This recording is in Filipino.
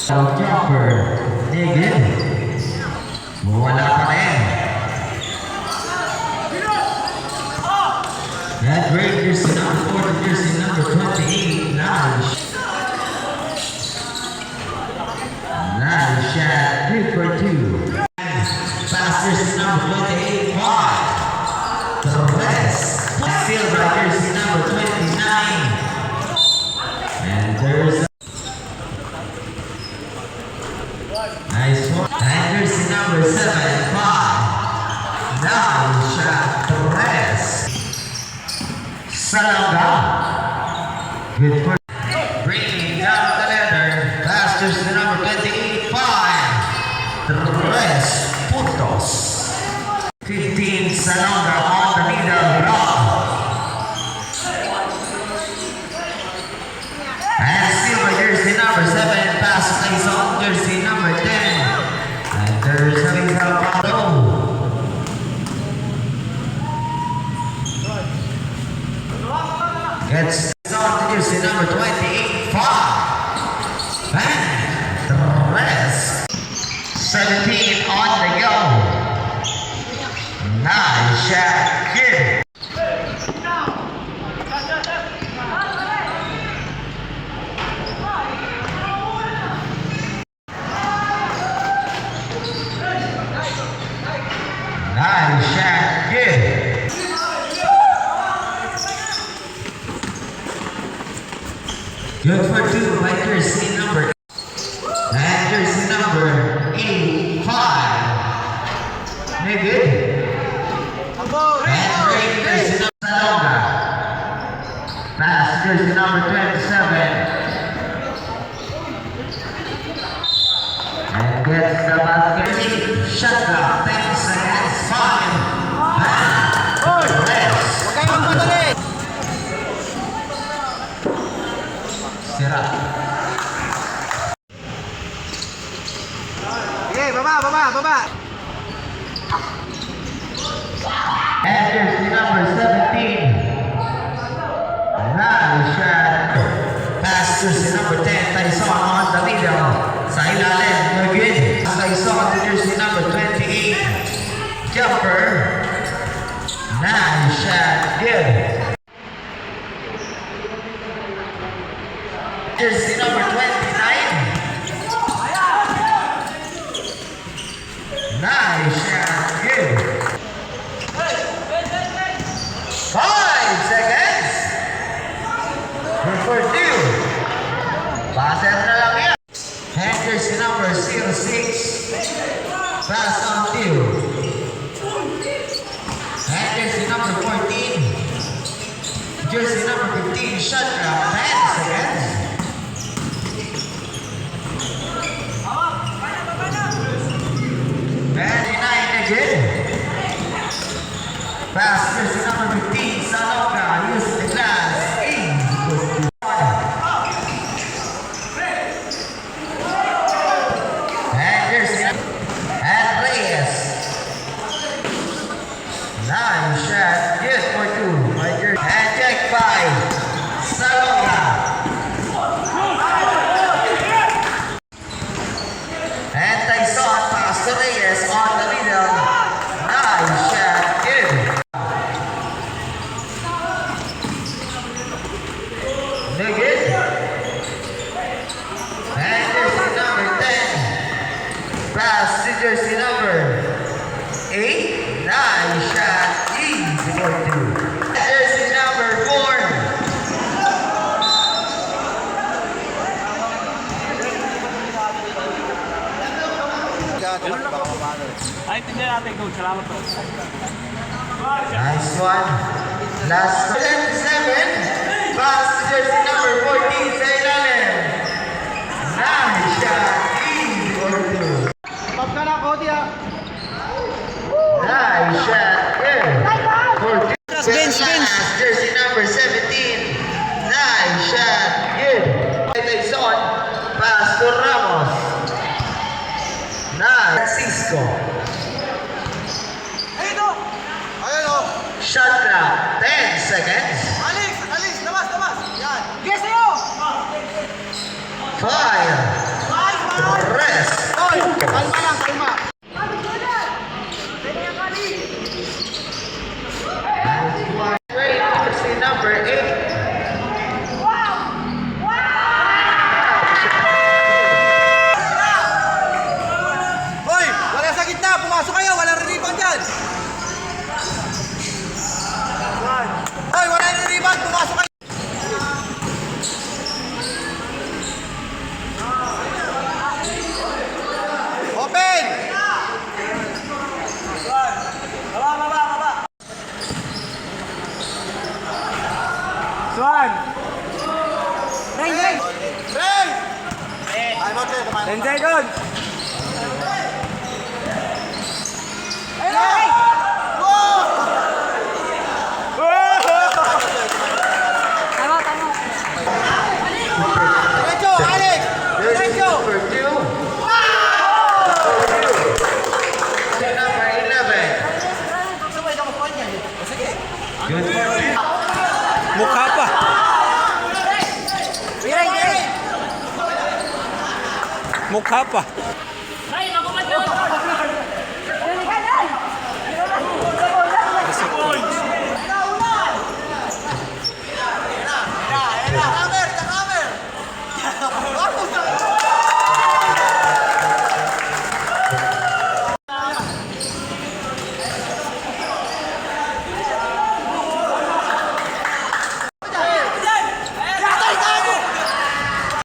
Jumper. Digin. Wala pa rin. That great jersey number 4 to jersey number 28. Nice. Nice shot. 3 for 2. Pass jersey number 28. 5. Torres. Steal by jersey number 29. And there's nice one. And jersey number 7. 5. Nice shot. Torres. Salonga. Good for bringing down the letter. Pass jersey number 28. 5. Torres. Puntos. 15. Salonga on the middle block. And still by jersey number 7. Pass plays on jersey number 10. And there's a Ricardo. Gets on to jersey number 28. 5. And Torres. 17 on the go. Nice shot. Good. Nice shot. Good. Good for 2 by jersey number. And jersey number 85. Very good. And great jersey number Salonga. Pass jersey number 27. And gets the basket. Shot clock. 10 seconds. 5. And Torres. Sira. Okay, baba. And jersey number 17. Nice shot. Pass jersey number 10. Tyson on the middle. Sa ilalim. You're good. Tyson to jersey number 28. Jumper. Nice shot. Good. Jersey number 29. Nice shot. Good. 5 seconds. Good for 2. Passer na lang yan. And jersey number 06. Pass on 2. And jersey number 14. Jersey number 15. Shot clock. 10 seconds. 29 again. Pass jersey number 15. Salonga. Use the glass. And jersey and Reyes. Nice shot. Good for 2. And check 5. Salonga. And Tyson pass to Reyes on the middle. Nice shot. Good. Good. And jersey number 10. Pass to jersey number 8. Nice shot. Easy for 2. Jersey number 4. Ay, tingnan natin, coach. Salamat po. Nice one. Last 27. Pass to jersey number 14 sa ilalim. Nice shot. Easy for 2. Top ka na, Cody, ha? Nice shot. Good. For 2. Spins. Jersey number 17. Nice shot. Good. Tyson. Pass to Ramos. Nice. Francisco. Ayun, oh. Shot clock. 10 seconds. Alis. Labas. Yan. Yes, sa'yo. 5. Ray, Ray! Ray! Time out sir. 10 seconds! Ayun na, Ray! Tama, tama. Diretso, Alex! Jersey Diretso! number 2. Jersey number 11. Good for you. Mukha pa. Ray, Ray! Mukha pa.